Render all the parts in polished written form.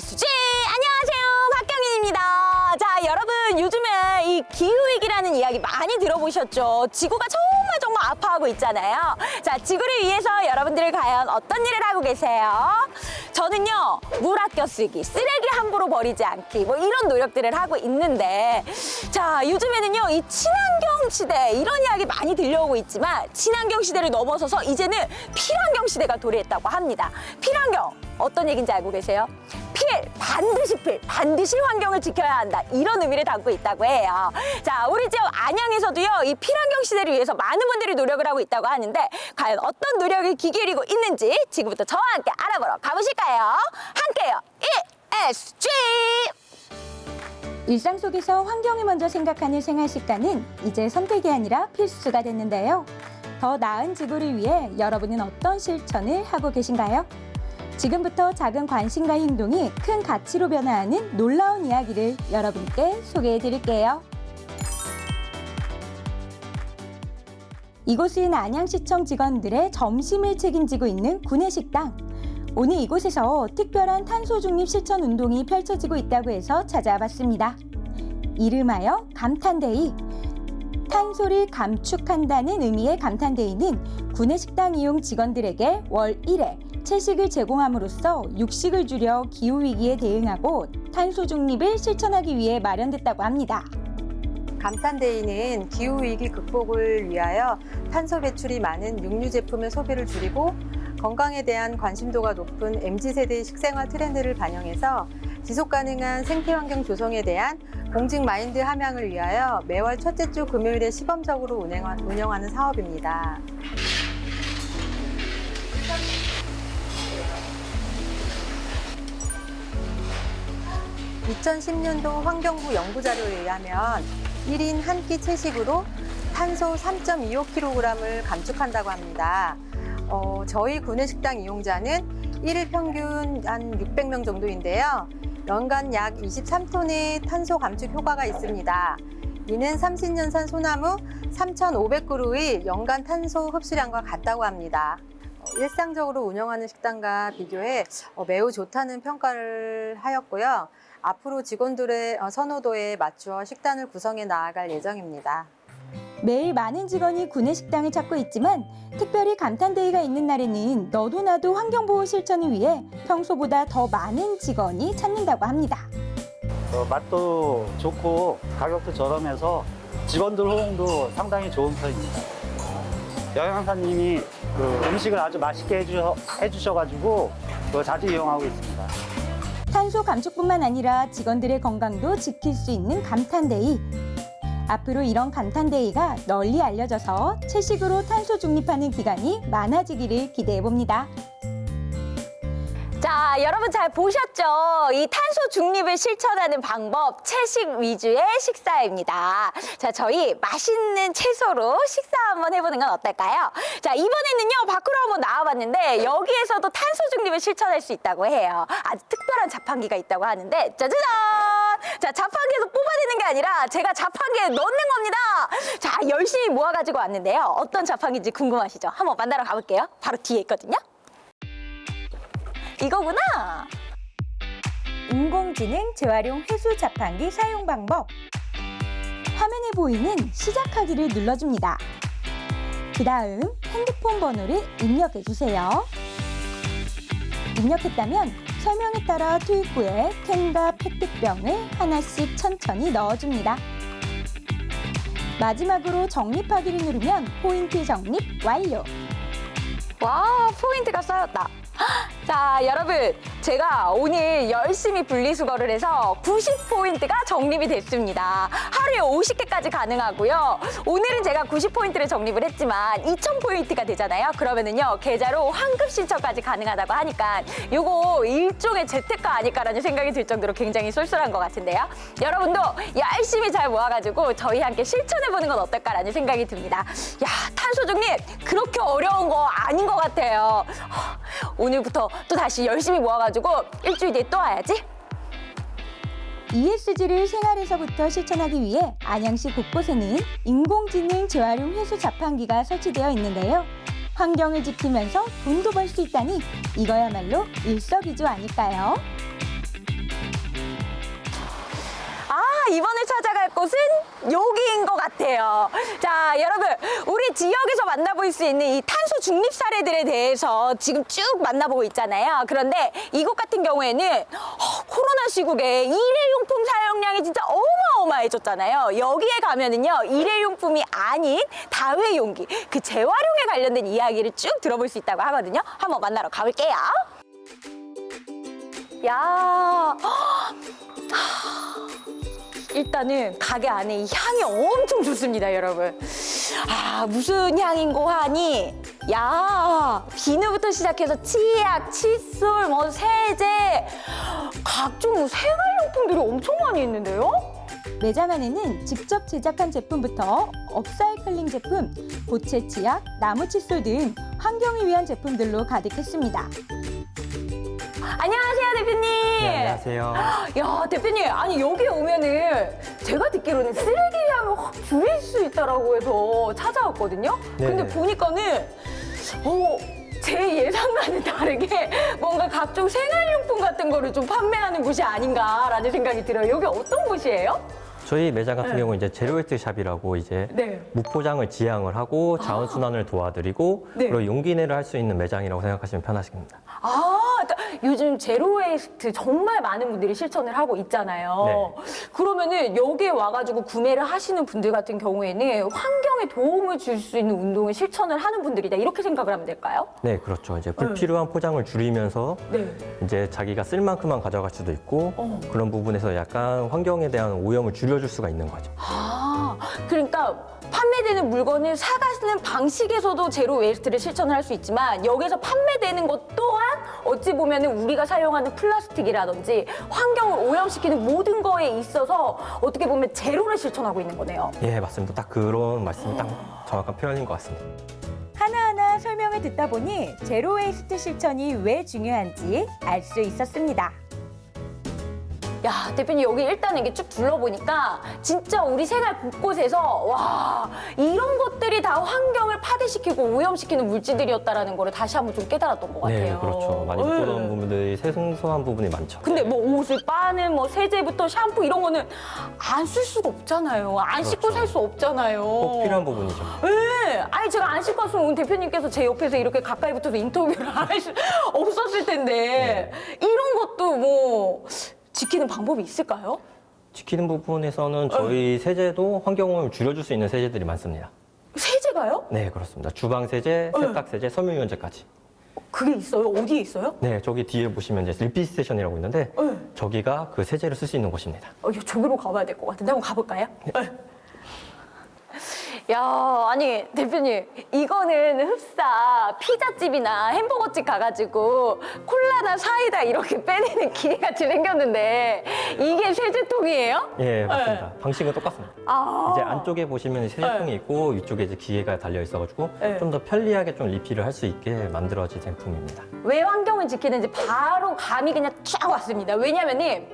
ESG 안녕하세요, 박경인입니다. 자, 여러분 요즘에 이 기후위기라는 이야기 많이 들어보셨죠? 지구가 정말 아파하고 있잖아요. 자, 지구를 위해서 여러분들이 과연 어떤 일을 하고 계세요? 저는요, 물 아껴 쓰기, 쓰레기 함부로 버리지 않기, 뭐 이런 노력들을 하고 있는데, 자, 요즘에는요, 이 친환경 시대 이런 이야기 많이 들려오고 있지만 친환경 시대를 넘어서서 이제는 필환경 시대가 도래했다고 합니다. 필환경 어떤 얘기인지 알고 계세요? 반드시 환경을 지켜야 한다, 이런 의미를 담고 있다고 해요. 자, 우리 지역 안양에서도요, 이 필환경 시대를 위해서 많은 분들이 노력을 하고 있다고 하는데, 과연 어떤 노력을 기울이고 있는지 지금부터 저와 함께 알아보러 가보실까요? 함께요, ESG! 일상 속에서 환경을 먼저 생각하는 생활 습관은 이제 선택이 아니라 필수가 됐는데요. 더 나은 지구를 위해 여러분은 어떤 실천을 하고 계신가요? 지금부터 작은 관심과 행동이 큰 가치로 변화하는 놀라운 이야기를 여러분께 소개해 드릴게요. 이곳은 안양시청 직원들의 점심을 책임지고 있는 구내식당. 오늘 이곳에서 특별한 탄소 중립 실천 운동이 펼쳐지고 있다고 해서 찾아와 봤습니다. 이름하여 감탄데이. 탄소를 감축한다는 의미의 감탄데이는 구내식당 이용 직원들에게 월 1회 채식을 제공함으로써 육식을 줄여 기후위기에 대응하고 탄소 중립을 실천하기 위해 마련됐다고 합니다. 감탄데이는 기후위기 극복을 위하여 탄소 배출이 많은 육류 제품의 소비를 줄이고 건강에 대한 관심도가 높은 MZ세대의 식생활 트렌드를 반영해서 지속가능한 생태환경 조성에 대한 공직 마인드 함양을 위하여 매월 첫째 주 금요일에 시범적으로 운영하는 사업입니다. (2010년도) 환경부 연구자료에 의하면 1인 한 끼 채식으로 탄소 3.25kg을 감축한다고 합니다. 저희 구내식당 이용자는 1일 평균 한 600명 정도인데요. 연간 약 23톤의 탄소 감축 효과가 있습니다. 이는 30년산 소나무 3,500그루의 연간 탄소 흡수량과 같다고 합니다. 일상적으로 운영하는 식당과 비교해 매우 좋다는 평가를 하였고요. 앞으로 직원들의 선호도에 맞추어 식단을 구성해 나아갈 예정입니다. 매일 많은 직원이 구내식당을 찾고 있지만 특별히 감탄데이가 있는 날에는 너도 나도 환경보호 실천을 위해 평소보다 더 많은 직원이 찾는다고 합니다. 맛도 좋고 가격도 저렴해서 직원들 호응도 상당히 좋은 편입니다. 영양사님이 음식을 아주 맛있게 해주셔가지고 자주 이용하고 있습니다. 탄소 감축뿐만 아니라 직원들의 건강도 지킬 수 있는 감탄데이. 앞으로 이런 감탄데이가 널리 알려져서 채식으로 탄소 중립하는 기간이 많아지기를 기대해봅니다. 자, 여러분 잘 보셨죠? 이 탄소 중립을 실천하는 방법, 채식 위주의 식사입니다. 자, 저희 맛있는 채소로 식사 한번 해보는 건 어떨까요? 자, 이번에는요, 밖으로 한번 나와봤는데 여기에서도 탄소 중립을 실천할 수 있다고 해요. 아주 특별한 자판기가 있다고 하는데, 짜자잔! 자, 자판기에서 뽑아내는 게 아니라 제가 자판기에 넣는 겁니다. 자, 열심히 모아가지고 왔는데요. 어떤 자판기인지 궁금하시죠? 한번 만나러 가볼게요. 바로 뒤에 있거든요. 이거구나. 인공지능 재활용 회수 자판기 사용 방법. 화면에 보이는 시작하기를 눌러줍니다. 그 다음 핸드폰 번호를 입력해주세요. 입력했다면 설명에 따라 투입 후에 캔과 페트병을 하나씩 천천히 넣어줍니다. 마지막으로 적립하기를 누르면 포인트 적립 완료. 와, 포인트가 쌓였다. 자, 여러분, 제가 오늘 열심히 분리수거를 해서 90포인트가 적립이 됐습니다. 하루에 50개까지 가능하고요. 오늘은 제가 90포인트를 적립을 했지만 2000포인트가 되잖아요. 그러면은요, 계좌로 환급 신청까지 가능하다고 하니까 요거 일종의 재테크 아닐까라는 생각이 들 정도로 굉장히 쏠쏠한 것 같은데요. 여러분도 열심히 잘 모아가지고 저희 함께 실천해보는 건 어떨까라는 생각이 듭니다. 야, 탄소 중립 그렇게 어려운 거 아닌 것 같아요. 오늘부터 또 다시 열심히 모아가지고 일주일 뒤에 또 와야지. ESG를 생활에서부터 실천하기 위해 안양시 곳곳에는 인공지능 재활용 회수 자판기가 설치되어 있는데요. 환경을 지키면서 돈도 벌 수 있다니 이거야말로 일석이조 아닐까요? 이번에 찾아갈 곳은 여기인 것 같아요. 자, 여러분, 우리 지역에서 만나볼 수 있는 이 탄소 중립 사례들에 대해서 지금 쭉 만나보고 있잖아요. 그런데 이곳 같은 경우에는 코로나 시국에 일회용품 사용량이 진짜 어마어마해졌잖아요. 여기에 가면은요, 일회용품이 아닌 다회용기, 그 재활용에 관련된 이야기를 쭉 들어볼 수 있다고 하거든요. 한번 만나러 가볼게요. 야, 일단은 가게 안에 이 향이 엄청 좋습니다, 여러분. 아, 무슨 향인고 하니, 야, 비누부터 시작해서 치약, 칫솔, 뭐 세제, 각종 생활용품들이 엄청 많이 있는데요? 매장 안에는 직접 제작한 제품부터 업사이클링 제품, 고체 치약, 나무 칫솔 등 환경을 위한 제품들로 가득했습니다. 안녕하세요, 대표님. 네, 안녕하세요. 야, 대표님, 아니 여기 오면은 제가 듣기로는 쓰레기 양을 확 줄일 수 있다라고 해서 찾아왔거든요. 근데 네. 보니까는 제 예상과는 다르게 뭔가 각종 생활용품 같은 거를 좀 판매하는 곳이 아닌가라는 생각이 들어요. 여기 어떤 곳이에요? 저희 매장 같은 네. 경우는 이제 제로웨이스트 샵이라고 이제 네. 무포장을 지향을 하고 자원 순환을 도와드리고 네. 그리고 용기 내를 할 수 있는 매장이라고 생각하시면 편하십니다. 그러니까 요즘 제로웨이스트 정말 많은 분들이 실천을 하고 있잖아요. 네. 그러면은 여기에 와가지고 구매를 하시는 분들 같은 경우에는 환경에 도움을 줄 수 있는 운동을 실천을 하는 분들이다. 이렇게 생각을 하면 될까요? 네, 그렇죠. 이제 불필요한 포장을 줄이면서 네. 이제 자기가 쓸 만큼만 가져갈 수도 있고 그런 부분에서 약간 환경에 대한 오염을 줄여줄 수가 있는 거죠. 그러니까 판매되는 물건을 사가시는 방식에서도 제로 웨이스트를 실천을 할 수 있지만 여기서 판매되는 것 또한 어찌 보면은 우리가 사용하는 플라스틱이라든지 환경을 오염시키는 모든 거에 있어서 어떻게 보면 제로를 실천하고 있는 거네요. 예, 맞습니다. 딱 그런 말씀이 딱 정확한 표현인 것 같습니다. 하나하나 설명을 듣다 보니 제로 웨이스트 실천이 왜 중요한지 알 수 있었습니다. 야, 대표님 여기 일단 이게 쭉 둘러보니까 진짜 우리 생활 곳곳에서 와, 이런 것들이 다 환경을 파괴시키고 오염시키는 물질들이었다라는 거를 다시 한번 좀 깨달았던 것 같아요. 네, 그렇죠. 많이 못 보던 부분들이 생소한 부분이 많죠. 근데 뭐 옷을 빠는 뭐 세제부터 샴푸 이런 거는 안 쓸 수가 없잖아요. 안 씻고 그렇죠. 살 수 없잖아요. 꼭 필요한 부분이죠. 네. 아니 제가 안 씻고 왔으면 오늘 대표님께서 제 옆에서 이렇게 가까이 붙어서 인터뷰를 할 수 없었을 텐데 이런 것도 뭐 지키는 방법이 있을까요? 지키는 부분에서는 저희 세제도 환경오염을 줄여줄 수 있는 세제들이 많습니다. 세제가요? 네, 그렇습니다. 주방 세제, 세탁 세제, 섬유유연제까지. 그게 있어요? 어디에 있어요? 네, 저기 뒤에 보시면 이제 리필 스테이션이라고 있는데 네. 저기가 그 세제를 쓸 수 있는 곳입니다. 저기로 가봐야 될 것 같은데 한번 가볼까요? 네. 야, 아니 대표님 이거는 흡사 피자집이나 햄버거집 가가지고 콜라나 사이다 이렇게 빼내는 기계같이 생겼는데 이게 세제통이에요? 예, 맞습니다. 방식은 똑같습니다. 아, 이제 안쪽에 보시면 세제통이 있고 위쪽에 이제 기계가 달려 있어가지고 네. 좀 더 편리하게 좀 리필을 할 수 있게 만들어진 제품입니다. 왜 환경을 지키는지 바로 감이 그냥 쫙 왔습니다. 왜냐면은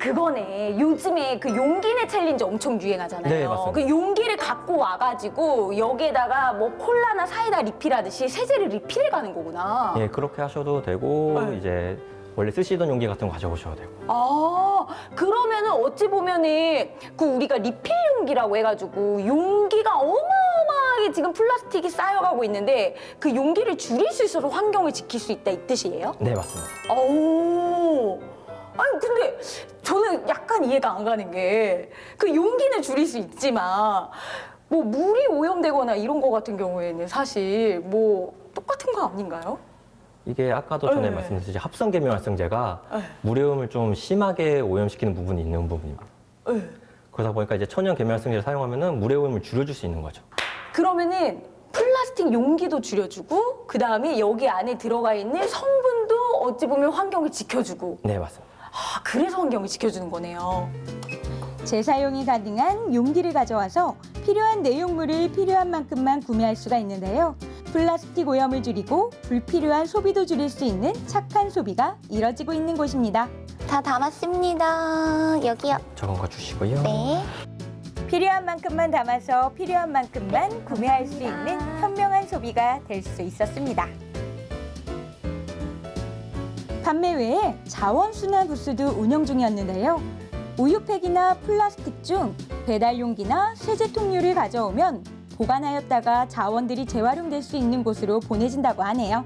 그거네. 요즘에 그 용기내 챌린지 엄청 유행하잖아요. 네, 맞습니다. 그 용기를 갖고 와가지고 여기에다가 뭐 콜라나 사이다 리필하듯이 세제를 리필해 가는 거구나. 예, 그렇게 하셔도 되고 네. 이제 원래 쓰시던 용기 같은 거 가져오셔도 되고. 그러면은 어찌 보면은 그 우리가 리필 용기라고 해가지고 용기가 어마어마하게 지금 플라스틱이 쌓여가고 있는데 그 용기를 줄일 수 있어서 환경을 지킬 수 있다 이 뜻이에요? 네, 맞습니다. 아니 근데 저는 약간 이해가 안 가는 게 그 용기는 줄일 수 있지만 뭐 물이 오염되거나 이런 거 같은 경우에는 사실 뭐 똑같은 거 아닌가요? 이게 아까도 전에 네. 말씀드렸듯이 합성 계면활성제가 네. 물오염을 좀 심하게 오염시키는 부분이 있는 부분입니다. 네. 그러다 보니까 이제 천연 계면활성제를 사용하면은 물의 오염을 줄여줄 수 있는 거죠. 그러면은 플라스틱 용기도 줄여주고 그 다음에 여기 안에 들어가 있는 성분도 어찌 보면 환경을 지켜주고 네, 맞습니다. 그래서 환경을 지켜주는 거네요. 재사용이 가능한 용기를 가져와서 필요한 내용물을 필요한 만큼만 구매할 수가 있는데요. 플라스틱 오염을 줄이고 불필요한 소비도 줄일 수 있는 착한 소비가 이뤄지고 있는 곳입니다. 다 담았습니다. 여기요. 저건 주시고요. 네. 필요한 만큼만 담아서 필요한 만큼만 구매할 수 있는 현명한 소비가 될 수 있었습니다. 판매 외에 자원순환 부스도 운영 중이었는데요. 우유팩이나 플라스틱 중 배달 용기나 세제통류를 가져오면 보관하였다가 자원들이 재활용될 수 있는 곳으로 보내진다고 하네요.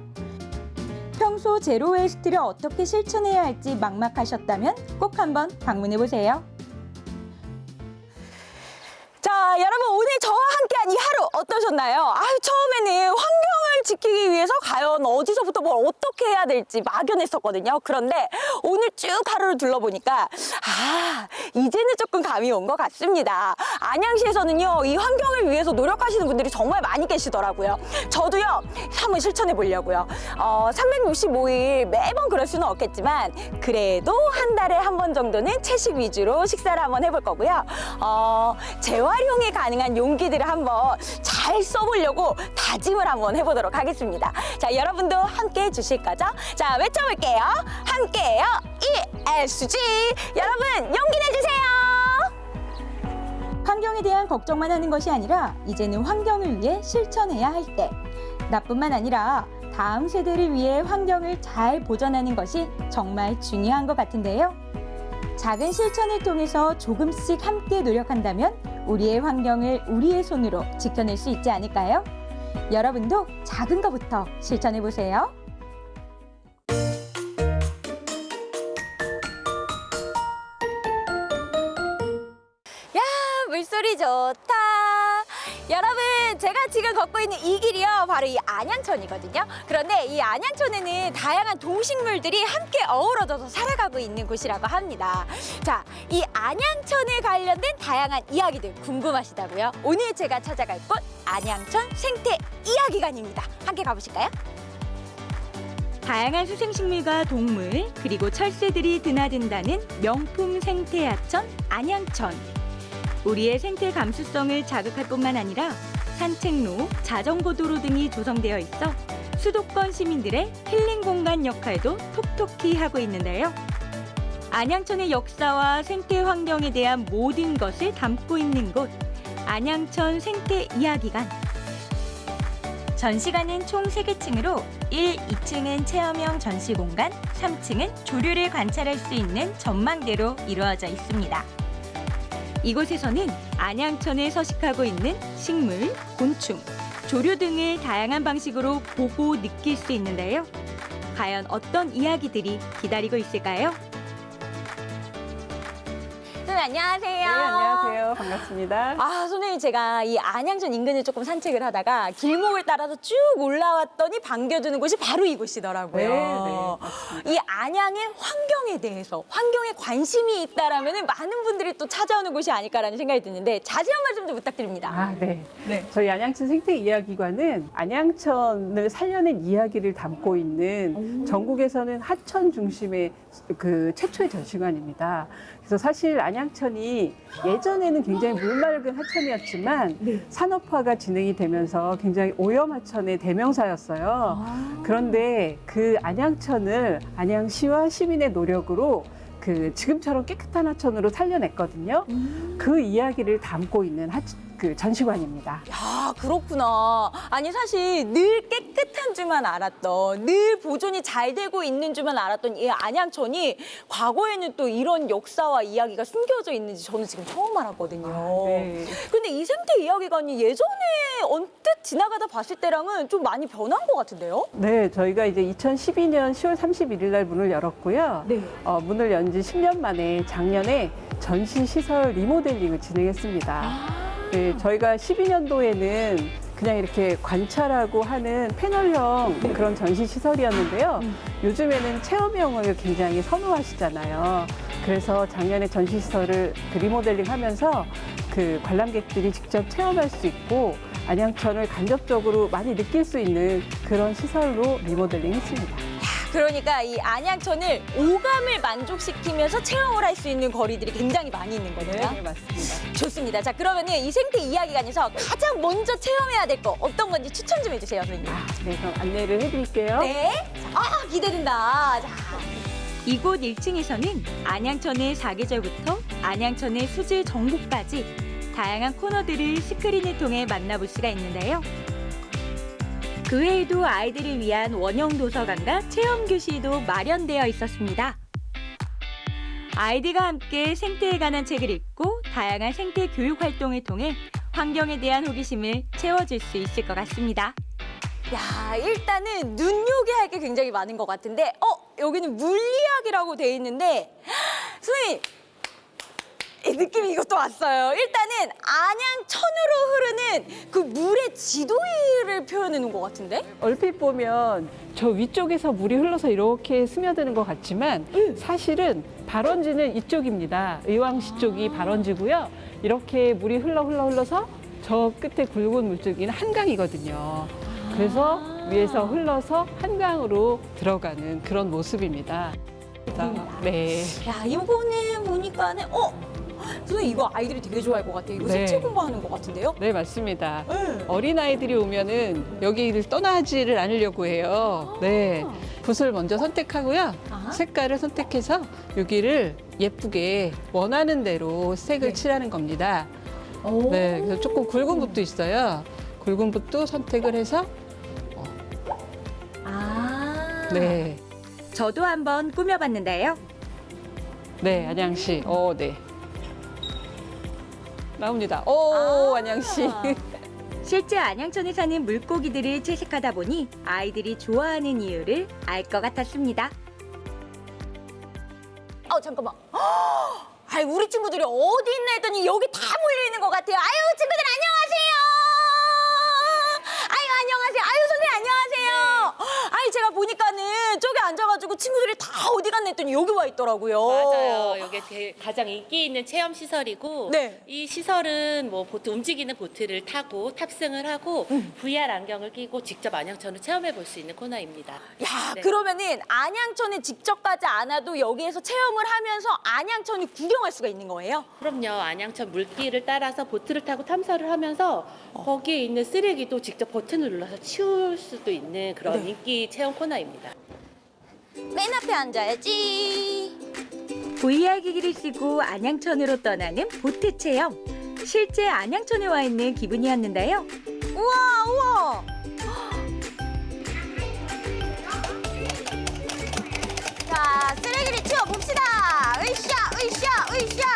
평소 제로 웨이스트를 어떻게 실천해야 할지 막막하셨다면 꼭 한번 방문해 보세요. 자, 여러분 오늘 저와 함께한 이 하루 어떠셨나요? 처음에는 환경을 지키기 위해서 과연 어디서부터 뭘 어떻게 해야 될지 막연했었거든요. 그런데 오늘 쭉 하루를 둘러보니까 이제는 조금 감이 온 것 같습니다. 안양시에서는요, 이 환경을 위해서 노력하시는 분들이 정말 많이 계시더라고요. 저도요, 한번 실천해 보려고요. 365일 매번 그럴 수는 없겠지만 그래도 한 달에 한 번 정도는 채식 위주로 식사를 한번 해볼 거고요. 재활용이 가능한 용기들을 한번 잘 써보려고 다짐을 한번 해보도록 하겠습니다. 자, 여러분도 함께 해주실 거죠? 자, 외쳐볼게요. 함께해요. ESG. 여러분, 용기 내주세요. 환경에 대한 걱정만 하는 것이 아니라 이제는 환경을 위해 실천해야 할 때. 나뿐만 아니라 다음 세대를 위해 환경을 잘 보존하는 것이 정말 중요한 것 같은데요. 작은 실천을 통해서 조금씩 함께 노력한다면 우리의 환경을 우리의 손으로 지켜낼 수 있지 않을까요? 여러분도 작은 것부터 실천해 보세요. 야, 물소리 좋다. 여러분, 제가 지금 걷고 있는 이 길이요, 바로 이 안양천이거든요. 그런데 이 안양천에는 다양한 동식물들이 함께 어우러져서 살아가고 있는 곳이라고 합니다. 자, 이 안양천에 관련된 다양한 이야기들 궁금하시다고요? 오늘 제가 찾아갈 곳 안양천 생태 이야기관입니다. 함께 가보실까요? 다양한 수생식물과 동물 그리고 철새들이 드나든다는 명품 생태하천 안양천. 우리의 생태 감수성을 자극할 뿐만 아니라 산책로, 자전거 도로 등이 조성되어 있어 수도권 시민들의 힐링 공간 역할도 톡톡히 하고 있는데요. 안양천의 역사와 생태 환경에 대한 모든 것을 담고 있는 곳, 안양천 생태 이야기관. 전시관은 총 3개층으로 1, 2층은 체험형 전시 공간, 3층은 조류를 관찰할 수 있는 전망대로 이루어져 있습니다. 이곳에서는 안양천에 서식하고 있는 식물, 곤충, 조류 등을 다양한 방식으로 보고 느낄 수 있는데요. 과연 어떤 이야기들이 기다리고 있을까요? 선생님, 안녕하세요. 네, 안녕하세요. 반갑습니다. 선생님, 제가 이 안양천 인근을 조금 산책을 하다가 길목을 따라서 쭉 올라왔더니 반겨주는 곳이 바로 이곳이더라고요. 네, 맞습니다. 이 안양의 환경에 대해서, 환경에 관심이 있다라면 많은 분들이 또 찾아오는 곳이 아닐까라는 생각이 드는데 자세한 말씀 좀 부탁드립니다. 네. 저희 안양천 생태이야기관은 안양천을 살려낸 이야기를 담고 있는 전국에서는 하천 중심의 그 최초의 전시관입니다. 그래서 사실 안양천이 예전에는 굉장히 물맑은 하천이었지만 산업화가 진행이 되면서 굉장히 오염하천의 대명사였어요. 그런데 그 안양천을 안양시와 시민의 노력으로 그 지금처럼 깨끗한 하천으로 살려냈거든요. 그 이야기를 담고 있는 그 전시관입니다. 야, 그렇구나. 아니, 사실 늘 깨끗한 줄만 알았던, 늘 보존이 잘 되고 있는 줄만 알았던 이 안양천이 과거에는 또 이런 역사와 이야기가 숨겨져 있는지 저는 지금 처음 알았거든요. 네. 근데 이 생태 이야기관이 예전에 언뜻 지나가다 봤을 때랑은 좀 많이 변한 것 같은데요? 네, 저희가 이제 2012년 10월 31일 날 문을 열었고요. 네. 문을 연 지 10년 만에 작년에 전시시설 리모델링을 진행했습니다. 네, 저희가 12년도에는 그냥 이렇게 관찰하고 하는 패널형 그런 전시시설이었는데요. 요즘에는 체험형을 굉장히 선호하시잖아요. 그래서 작년에 전시시설을 리모델링 하면서 그 관람객들이 직접 체험할 수 있고 안양천을 간접적으로 많이 느낄 수 있는 그런 시설로 리모델링 했습니다. 그러니까 이 안양천을 오감을 만족시키면서 체험을 할 수 있는 거리들이 굉장히 많이 있는 거네요. 네, 맞습니다. 좋습니다. 자, 그러면 이 생태 이야기관에서 가장 먼저 체험해야 될 거 어떤 건지 추천 좀 해주세요, 선생님. 네, 그럼 안내를 해드릴게요. 네. 자, 기대된다. 자. 이곳 1층에서는 안양천의 사계절부터 안양천의 수질 정보까지 다양한 코너들을 스크린을 통해 만나볼 수가 있는데요. 그 외에도 아이들을 위한 원형 도서관과 체험 교실도 마련되어 있었습니다. 아이들과 함께 생태에 관한 책을 읽고 다양한 생태 교육 활동을 통해 환경에 대한 호기심을 채워줄 수 있을 것 같습니다. 야, 일단은 눈요기할 게 굉장히 많은 것 같은데, 여기는 물리학이라고 돼 있는데, 선생님, 이 느낌이 이것도 왔어요. 일단은 안양천으로 흐르는 그 물의 지도를 표현해 놓은 것 같은데? 얼핏 보면 저 위쪽에서 물이 흘러서 이렇게 스며드는 것 같지만 사실은 발원지는 이쪽입니다. 의왕시 쪽이 발원지고요. 이렇게 물이 흘러서 저 끝에 굵은 물줄기는 한강이거든요. 그래서 위에서 흘러서 한강으로 들어가는 그런 모습입니다. 네. 야, 이거는 보니까는, 선생님 이거 아이들이 되게 좋아할 것 같아요. 이거 네. 생체 공부하는 것 같은데요? 네, 맞습니다. 네. 어린아이들이 오면은 여기를 떠나지를 않으려고 해요. 네. 붓을 먼저 선택하고요. 아. 색깔을 선택해서 여기를 예쁘게 원하는 대로 색을 네. 칠하는 겁니다. 오. 네. 그래서 조금 굵은 붓도 있어요. 굵은 붓도 선택을 해서 아. 네. 저도 한번 꾸며봤는데요. 네, 안양시. 네. 나옵니다. 안양시. 실제 안양천에 사는 물고기들을 채색하다 보니 아이들이 좋아하는 이유를 알 것 같았습니다. 잠깐만. 아이, 우리 친구들이 어디 있나 했더니 여기 다 몰려 있는 것 같아요. 아유, 친구들 안녕하세요. 아유, 안녕하세요. 아유, 선생님 안녕하세요. 아니, 제가 보니까는 저기 앉아가지고 친구들이 다 어디 갔나 했더니 여기 와 있더라고요. 맞아요. 이게 가장 인기 있는 체험 시설이고 네. 이 시설은 뭐 보트 움직이는 보트를 타고 탑승을 하고 VR 안경을 끼고 직접 안양천을 체험해 볼 수 있는 코너입니다. 야, 네. 그러면은 안양천에 직접 가지 않아도 여기에서 체험을 하면서 안양천을 구경할 수가 있는 거예요? 그럼요. 안양천 물길을 따라서 보트를 타고 탐사를 하면서 거기에 있는 쓰레기도 직접 버튼을 눌러서 치울 수도 있는 그런 네. 인기 체험 코너입니다. 맨 앞에 앉아야지. VR 기기를 쓰고 안양천으로 떠나는 보트 체험. 실제 안양천에 와 있는 기분이었는데요. 우와, 우와. 자, 쓰레기를 치워봅시다. 으쌰, 으쌰, 으쌰.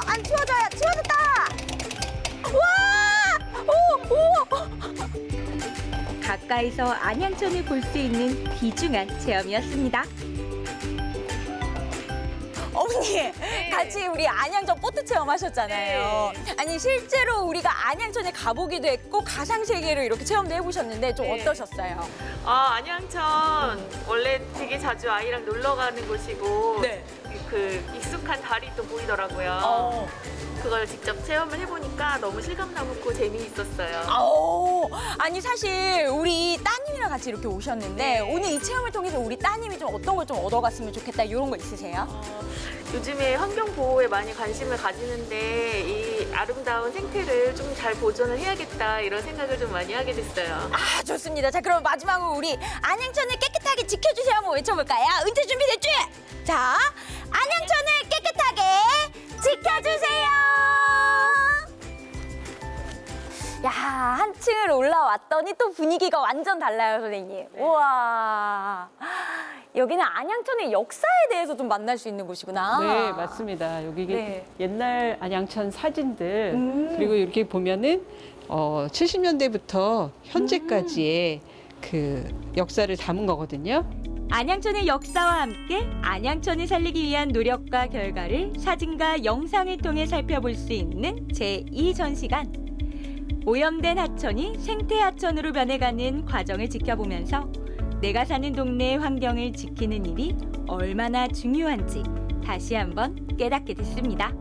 안 치워져요. 치워졌다. 와! 오! 가까이서 안양천을 볼 수 있는 귀중한 체험이었습니다. 어머니, 같이 우리 안양천 보트 체험하셨잖아요. 아니, 실제로 우리가 안양천에 가보기도 했고 가상세계로 이렇게 체험도 해보셨는데 좀 어떠셨어요? 안양천 원래 되게 자주 아이랑 놀러 가는 곳이고 네. 그 익숙한 다리 또 보이더라고요. 그걸 직접 체험을 해보니까 너무 실감 남고 재미있었어요. 아니 사실 우리 따님이랑 같이 이렇게 오셨는데 오늘 이 체험을 통해서 우리 따님이 좀 어떤 걸 좀 얻어갔으면 좋겠다 이런 거 있으세요? 요즘에 환경 보호에 많이 관심을 가지는데 이 아름다운 생태를 좀 잘 보존을 해야겠다 이런 생각을 좀 많이 하게 됐어요. 아, 좋습니다. 자, 그럼 마지막으로 우리 안양천을 깨끗하게 지켜주세요 한번 외쳐볼까요? 은퇴 준비됐지? 자, 안양천을 깨끗하게 지켜주세요. 야, 한층을 올라왔더니 또 분위기가 완전 달라요, 선생님. 우와. 여기는 안양천의 역사에 대해서 좀 만날 수 있는 곳이구나. 네, 맞습니다. 여기 네. 옛날 안양천 사진들 그리고 이렇게 보면은 70년대부터 현재까지의 그 역사를 담은 거거든요. 안양천의 역사와 함께 안양천을 살리기 위한 노력과 결과를 사진과 영상을 통해 살펴볼 수 있는 제2전시관. 오염된 하천이 생태 하천으로 변해가는 과정을 지켜보면서 내가 사는 동네의 환경을 지키는 일이 얼마나 중요한지 다시 한번 깨닫게 됐습니다.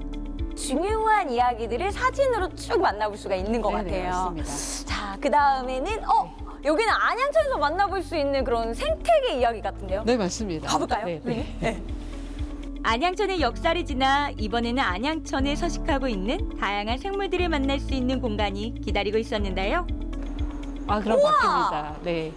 중요한 이야기들을 사진으로 쭉 만나볼 수가 있는 것 네네, 같아요. 맞습니다. 자, 그 다음에는 여기는 안양천에서 만나볼 수 있는 그런 생태계 이야기 같은데요. 네, 맞습니다. 가볼까요? 네. 안양천의 역사를 지나 이번에는 안양천에 서식하고 있는 다양한 생물들을 만날 수 있는 공간이 기다리고 있었는데요. 그럼 바뀝니다. 네.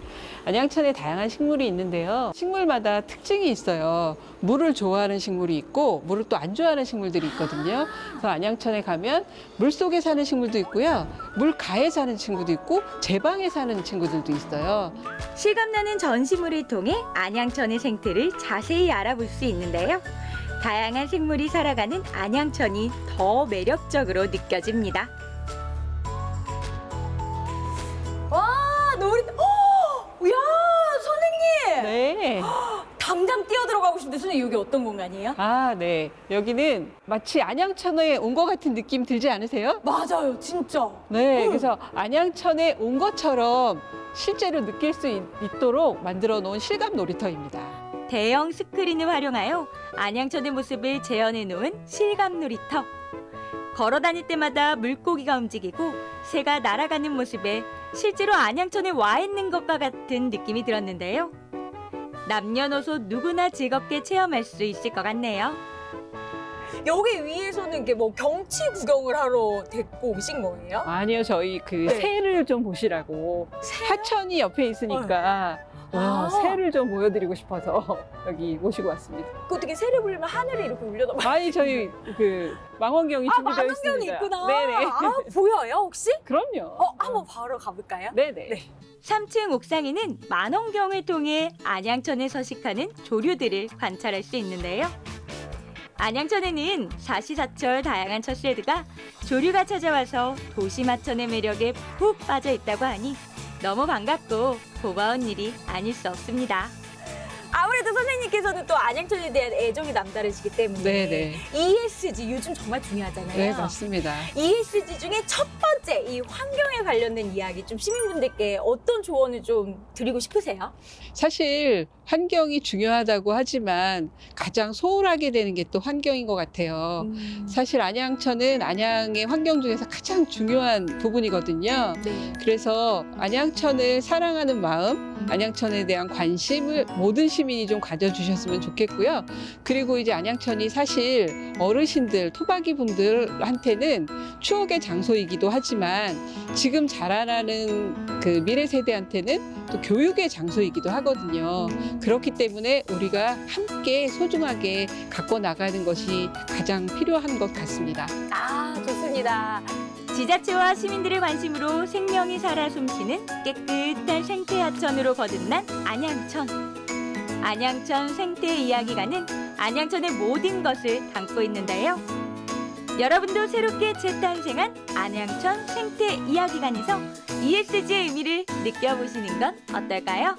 안양천에 다양한 식물이 있는데요. 식물마다 특징이 있어요. 물을 좋아하는 식물이 있고 물을 또 안 좋아하는 식물들이 있거든요. 그래서 안양천에 가면 물 속에 사는 식물도 있고요. 물가에 사는 친구도 있고 제방에 사는 친구들도 있어요. 실감나는 전시물을 통해 안양천의 생태를 자세히 알아볼 수 있는데요. 다양한 생물이 살아가는 안양천이 더 매력적으로 느껴집니다. 와, 놀이터. 야, 선생님. 네. 당장 뛰어들어가고 싶은데 선생님 여기 어떤 공간이에요? 아, 네. 여기는 마치 안양천에 온 것 같은 느낌 들지 않으세요? 맞아요, 진짜. 네. 그래서 안양천에 온 것처럼 실제로 느낄 수 있도록 만들어 놓은 실감 놀이터입니다. 대형 스크린을 활용하여 안양천의 모습을 재현해 놓은 실감 놀이터. 걸어 다닐 때마다 물고기가 움직이고 새가 날아가는 모습에 실제로 안양천에 와 있는 것과 같은 느낌이 들었는데요. 남녀노소 누구나 즐겁게 체험할 수 있을 것 같네요. 여기 위에서는 이게 뭐 경치 구경을 하러 데리고 오신 거예요? 아니요, 저희 그 네. 새를 좀 보시라고. 하천이 옆에 있으니까 아. 새를 좀 보여드리고 싶어서 여기 모시고 왔습니다. 그 어떻게 새를 부르면 하늘이 이렇게 울려다 아니, 저희 그 망원경이 준비되어 망원경이 있습니다. 있구나. 네네. 아, 보여요, 혹시? 그럼요. 한번 바로 가볼까요? 네네. 네. 3층 옥상에는 만원경을 통해 안양천에 서식하는 조류들을 관찰할 수 있는데요. 안양천에는 사시사철 다양한 첫새들가 조류가 찾아와서 도시마천의 매력에 푹 빠져 있다고 하니 너무 반갑고 고마운 일이 아닐 수 없습니다. 아무래도 선생님께서는 또 안양천에 대한 애정이 남다르시기 때문에 네네. ESG 요즘 정말 중요하잖아요. 네, 맞습니다. ESG 중에 첫 번째 이 환경에 관련된 이야기 좀 시민분들께 어떤 조언을 좀 드리고 싶으세요? 사실 환경이 중요하다고 하지만 가장 소홀하게 되는 게 또 환경인 것 같아요. 사실 안양천은 안양의 환경 중에서 가장 중요한 부분이거든요. 네. 그래서 안양천을 사랑하는 마음, 안양천에 대한 관심을 모든 시민이 좀 가져주셨으면 좋겠고요. 그리고 이제 안양천이 사실 어르신들, 토박이 분들한테는 추억의 장소이기도 하지만 지금 자라나는 그 미래 세대한테는 또 교육의 장소이기도 하거든요. 그렇기 때문에 우리가 함께 소중하게 갖고 나가는 것이 가장 필요한 것 같습니다. 아, 좋습니다. 지자체와 시민들의 관심으로 생명이 살아 숨쉬는 깨끗한 생태하천으로 거듭난 안양천. 안양천 생태 이야기가는 안양천의 모든 것을 담고 있는데요. 여러분도 새롭게 재탄생한 안양천 생태 이야기관에서 ESG의 의미를 느껴보시는 건 어떨까요?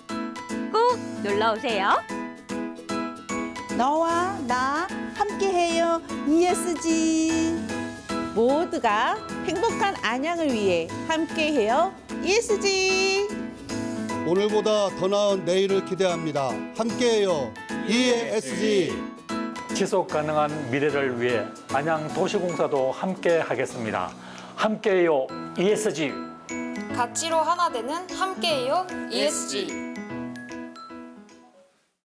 꼭 놀러오세요. 너와 나 함께해요 ESG. 모두가 행복한 안양을 위해 함께해요 ESG. 오늘보다 더 나은 내일을 기대합니다. 함께해요 ESG. 지속 가능한 미래를 위해 안양 도시공사도 함께 하겠습니다. 함께해요 ESG. 가치로 하나 되는 함께해요 ESG.